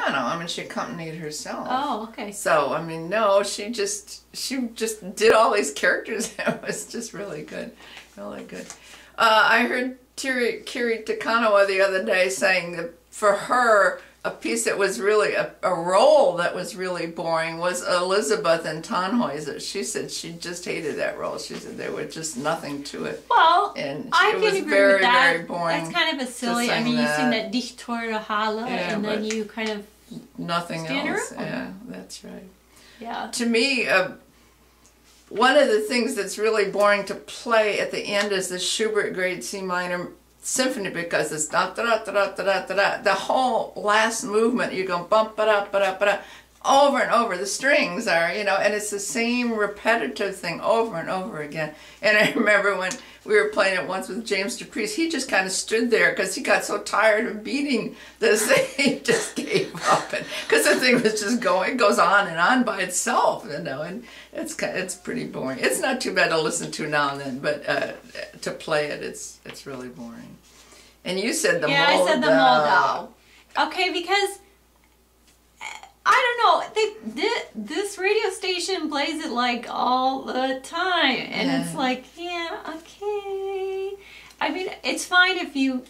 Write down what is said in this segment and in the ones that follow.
piano. I mean, she accompanied herself. Oh, okay. So, I mean, no, she just did all these characters. It was just really good. Really good. I heard Kiri Kanawa the other day saying that for her, a piece that was really, a role that was really boring was Elizabeth in Tanhauser. She said she just hated that role. She said there was just nothing to it. Well, and I it can was agree very, with that. very boring. That's kind of a silly, I mean, you sing that Dich Teure Halle, and then you kind of nothing stand else. around. Yeah, that's right. Yeah. To me, one of the things that's really boring to play at the end is the Schubert Grade C minor symphony, because it's da da da da da da da. The whole last movement, you go bump ba da ba da ba da, over and over. The strings are, you know, and it's the same repetitive thing over and over again. And I remember when we were playing it once with James DePriest, he just kind of stood there because he got so tired of beating this thing, he just gave up. Because the thing was just going, it goes on and on by itself, you know, and it's pretty boring. It's not too bad to listen to now and then, but to play it, it's really boring. And you said the Moldau. Yeah, I said the Moldau. Okay, because I don't know, this radio station plays it like all the time, and it's like, yeah, okay. I mean, it's fine if you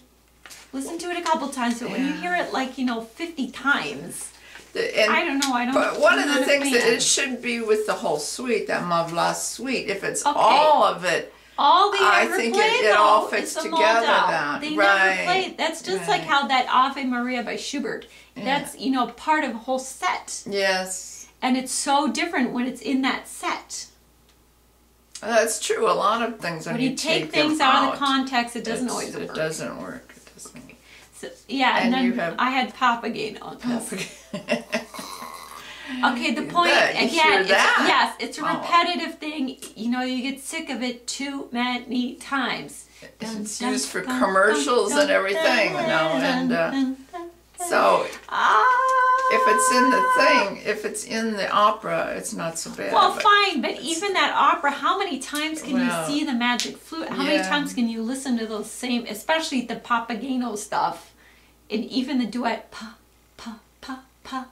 listen to it a couple times, but when you hear it like, you know, 50 times, I don't know, But one of the things that it should be with the whole suite, that Mavla suite, if it's all of it, all they I ever think play, it all fits the together. Moldau. They never play. That's just like how that Ave Maria by Schubert. That's, you know, part of a whole set. Yes. And it's so different when it's in that set. That's true. A lot of things when you take things out of the context, it doesn't always work. It doesn't work. It doesn't. So, yeah, and then I had Papageno. Okay, the point again, it's a repetitive thing. You know, you get sick of it too many times. It's used for commercials and everything, you know, and so if it's in the thing, if it's in the opera, it's not so bad. Well, fine, but even that opera, how many times can you see the magic flute? How many times can you listen to those same, especially the Papageno stuff, and even the duet, pa, pa, pa, pa,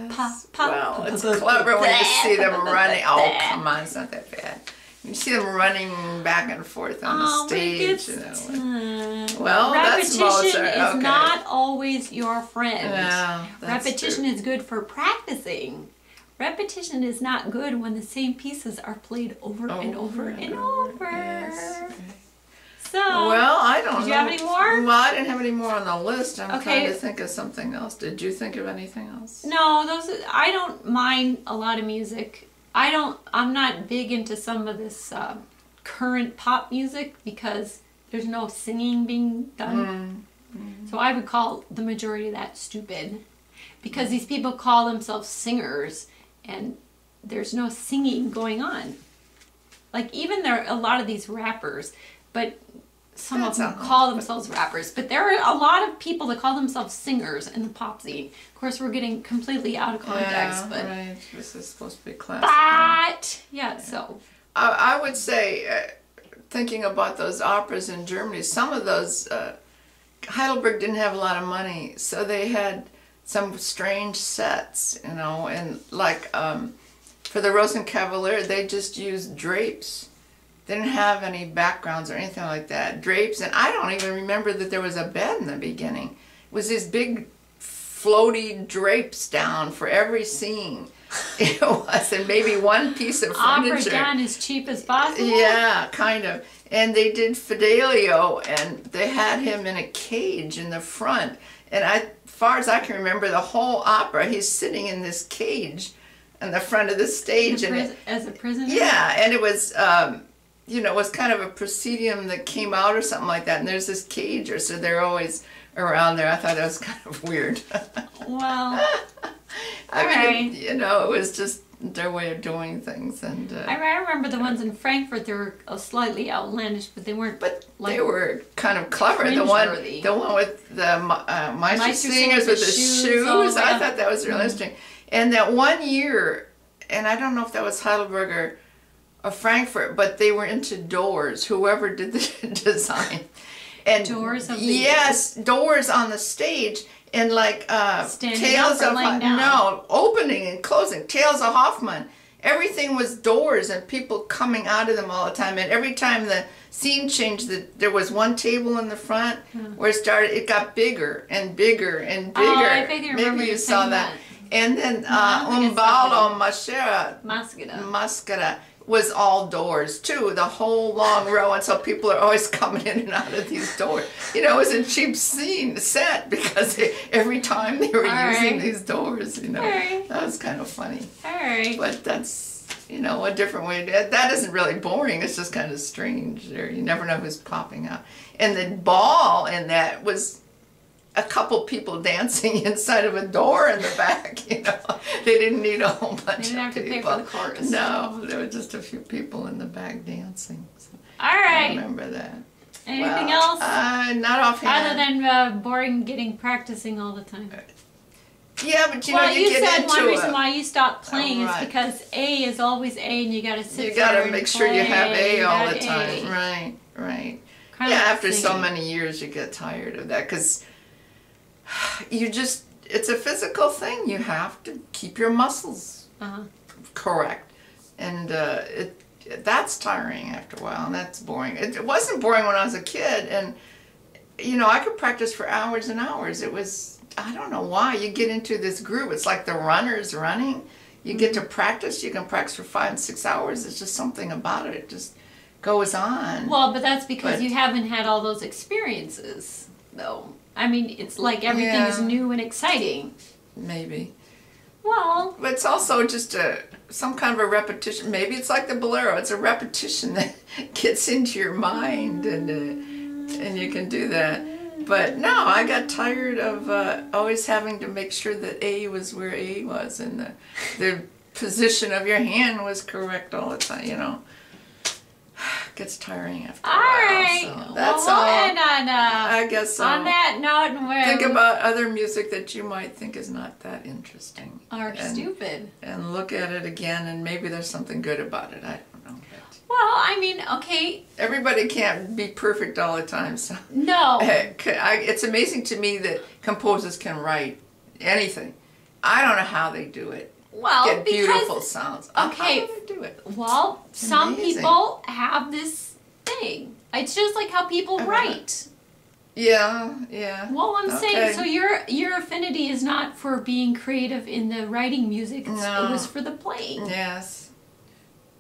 pa, pa. Well, it's clever when you see them running. Oh, come on, it's not that bad. You see them running back and forth on the stage. You know. Well, that's Mozart. Repetition is not always your friend. Yeah, repetition is good for practicing. Repetition is not good when the same pieces are played over and over and over. Yes. So, well, I don't know. Did you have any more? Well, I didn't have any more on the list. I'm trying to think of something else. Did you think of anything else? No, I don't mind a lot of music. I'm not big into some of this current pop music because there's no singing being done. So I would call the majority of that stupid, because these people call themselves singers and there's no singing going on. Like, even there are a lot of these rappers, but some of them call themselves rappers, but there are a lot of people that call themselves singers in the pop scene. Of course, we're getting completely out of context, but right. This is supposed to be classical. But so I would say, thinking about those operas in Germany, some of those Heidelberg didn't have a lot of money, so they had some strange sets, you know, and like for the Rosenkavalier, they just used drapes. They didn't have any backgrounds or anything like that. Drapes, and I don't even remember that there was a bed in the beginning. It was these big floaty drapes down for every scene. It was, and maybe one piece of furniture. Opera done as cheap as possible? Yeah, kind of. And they did Fidelio, and they had him in a cage in the front. And as far as I can remember, the whole opera, he's sitting in this cage in the front of the stage. As a prisoner? Yeah, and it was... you know, it was kind of a proscenium that came out or something like that, and there's this cager, so they're always around there. I thought that was kind of weird. Well, I mean, you know, it was just their way of doing things. And I remember the ones in Frankfurt. They were slightly outlandish, but they weren't. But like, they were kind of clever. The one with the Meister singers with the shoes. I thought that was really interesting. And that one year, and I don't know if that was Heidelberg or Frankfurt, but they were into doors, whoever did the design. And doors of the yes, doors on the stage, And like Standing Tales up or of laying down? No, opening and closing. Tales of Hoffman. Everything was doors and people coming out of them all the time. And every time the scene changed, there was one table in the front where it got bigger and bigger and bigger. Oh, I think I remember Maybe you you saw saying that. that. And then I don't think I saw Umbalo Maskara. Mascara was all doors too, the whole long row, and so people are always coming in and out of these doors. You know, it was a cheap set because every time they were using these doors, you know, that was kind of funny. All right. But that's, you know, a different way. That isn't really boring. It's just kind of strange. You never know who's popping out. And the ball in that was a couple people dancing inside of a door in the back, you know. They didn't need a whole bunch of people. They didn't have to pay for the chorus. No, there were just a few people in the back dancing. So All right. I remember that. Anything else? Not offhand. Other than boring practicing all the time. Yeah, but you know, you get said into one reason it. why you stopped playing right. is because A is always A, and you got to sit You there got to and make sure you have play A all that the time. A. Right, right. Kind Yeah, of after so singing. many years, you get tired of that because it's a physical thing. You have to keep your muscles correct. And that's tiring after a while, and that's boring. It wasn't boring when I was a kid, and, you know, I could practice for hours and hours. It was, I don't know why. You get into this groove. It's like the runners running. You get to practice. You can practice for 5 and 6 hours. It's just something about it. It just goes on. Well, but that's because you haven't had all those experiences, though. I mean, it's like everything is new and exciting. Maybe. Well, But it's also just some kind of a repetition. Maybe it's like the bolero. It's a repetition that gets into your mind, and you can do that. But no, I got tired of always having to make sure that A was where A was, and the position of your hand was correct all the time. You know, it gets tiring after a while. all right. So that's well, all. And I guess so. on that note, and Think about other music that you might think is not that interesting. are stupid. And look at it again, and maybe there's something good about it. I don't know. Well, I mean, okay. Everybody can't be perfect all the time, so No. it's amazing to me that composers can write anything. I don't know how they do it. Well, Get beautiful because, sounds. okay, How do they do it? well, some amazing. people have this thing. It's just like how people write. Yeah, yeah. Well, I'm saying, Okay. so your affinity is not for being creative in the writing music. It was for the playing. Yes.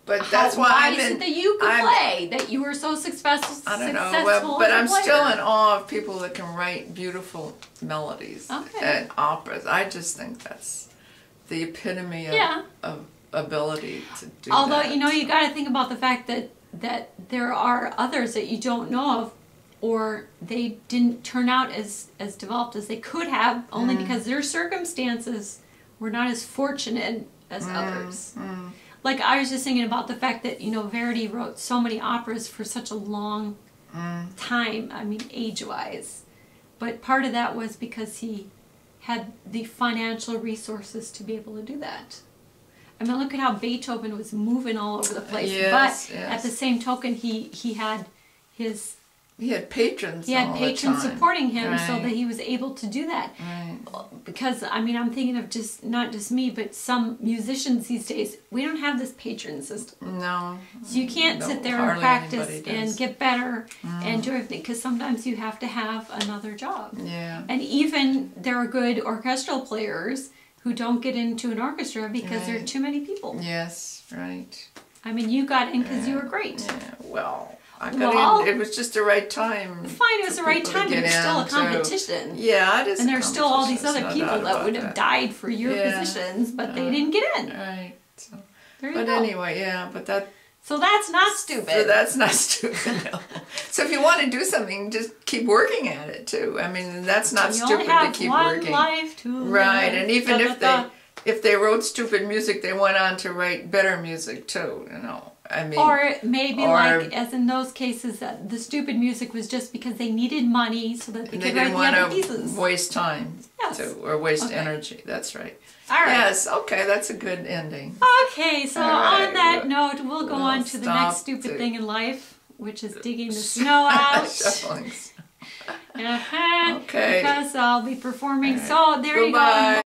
But that's why why I've is been, it that you could play, that you were so successful? I don't know, successful but as a I'm player? still in awe of people that can write beautiful melodies and operas. I just think that's the epitome of ability to do Although, that. you know, you got to think about the fact that there are others that you don't know of, or they didn't turn out as developed as they could have, only because their circumstances were not as fortunate as others. Like, I was just thinking about the fact that, you know, Verdi wrote so many operas for such a long time, I mean, age-wise. But part of that was because he had the financial resources to be able to do that. I mean, look at how Beethoven was moving all over the place. But at the same token, he had his... He had patrons. He had all patrons the time. supporting him, so Right. that he was able to do that. Right. Because, I mean, I'm thinking of not just me, but some musicians these days, we don't have this patron system. No. So you can't No, sit there and hardly practice anybody and does. get better and do everything, because sometimes you have to have another job. Yeah. And even there are good orchestral players who don't get into an orchestra because there are Right. too many people. Yes, right. I mean, you got in because you were great. Yeah, well, I Well, got in. It was just the right time. Fine, it was the right people to time, but get it's still a into. competition. Yeah, it is. And a there's still all these competition, other there's no people doubt that would about have died for your Yeah. positions, but they didn't get in. Right. So, There you but go. anyway, yeah, but that. So that's not stupid. So that's not stupid. No. So if you want to do something, just keep working at it too. I mean, that's not you stupid only have to keep one working. life to Right, live. and even Da-da-da. if they wrote stupid music, they went on to write better music too. You know, I mean. Or maybe like, as in those cases, that the stupid music was just because they needed money so that they They could write didn't the other want pieces. to waste time Yes. or waste Okay. energy. That's right. All right. Yes, okay, that's a good ending. Okay, so All right, on that note, we'll go we'll on to the next stop stupid to- thing in life, which is digging the snow out. Shuffling. Uh-huh, Okay. because I'll be performing. So there you go. Goodbye.